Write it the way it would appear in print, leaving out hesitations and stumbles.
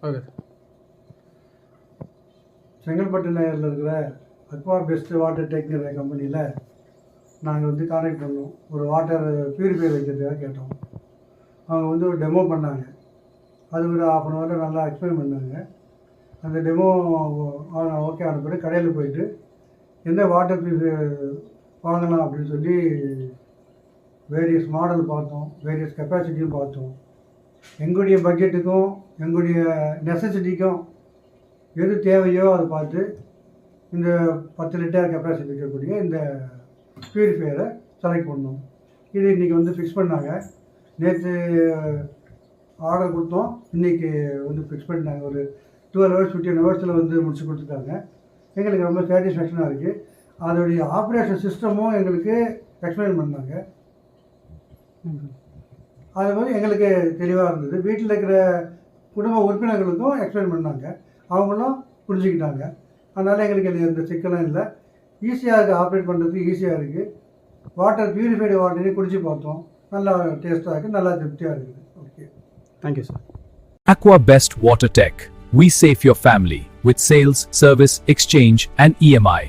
Okay. Chengalpattu நகரில் இருக்கிற Aqua best water டெக்ங்கிற கம்பெனியில் நாங்கள் வந்து கான்டாக்ட் பண்ணோம். ஒரு வாட்டர் பியூரிஃபையர் வைக்கிறதுக்காக கேட்டோம். அவங்க வந்து ஒரு டெமோ பண்ணாங்க. அது ஒரு 1/2 அன் ஹவரில் நல்லா எக்ஸ்பிளைன் பண்ணாங்க. அந்த டெமோ ஓகே ஆன பிறகு கடையில் போயிட்டு எந்த வாட்டர் பியூரிஃபையர் வாங்கலாம் அப்படின்னு சொல்லி வேரியஸ் மாடல் பார்த்தோம், வேரியஸ் கெப்பாசிட்டியும் பார்த்தோம். எங்களுடைய பட்ஜெட்டுக்கும் எங்களுடைய நெசசிட்டிக்கும் எது தேவையோ அதை பார்த்து இந்த 10 லிட்டர் கெப்பாசிட்டி இருக்கக்கூடிய இந்த பியூரிஃபையரை செலக்ட் பண்ணோம். இது இன்றைக்கி வந்து ஃபிக்ஸ் பண்ணாங்க. நேற்று ஆர்டர் கொடுத்தோம், இன்றைக்கி வந்து ஃபிக்ஸ் பண்ணிட்டாங்க. ஒரு 12 ஹவர்ஸ் 15 ஹவர்ஸில் வந்து முடிச்சு கொடுத்துட்டாங்க. எங்களுக்கு ரொம்ப சாட்டிஸ்ஃபேக்ஷனாக இருக்குது. அதோடைய ஆப்ரேஷன் சிஸ்டமும் எங்களுக்கு எக்ஸ்பிளைன் பண்ணாங்க. அது மாதிரி எங்களுக்கு தெளிவாக இருந்தது. வீட்டில் இருக்கிற குடும்ப உறுப்பினர்களுக்கும் எக்ஸ்பிளைன் பண்ணாங்க. அவங்களும் புரிஞ்சுக்கிட்டாங்க. அதனால் எங்களுக்கு எந்த சிக்கலும் இல்லை. ஈஸியாக இருக்குது, ஆப்ரேட் பண்ணுறதுக்கு ஈஸியாக இருக்குது. வாட்டர் பியூரிஃபைடு வாட்டரையும் குடிச்சு பார்த்தோம். நல்லா டேஸ்ட்டாக இருக்குது, நல்லா திருப்தியாக இருக்குது. Okay, thank you sir. Aqua Best Water Tech. We save your family with sales, service, exchange and EMI.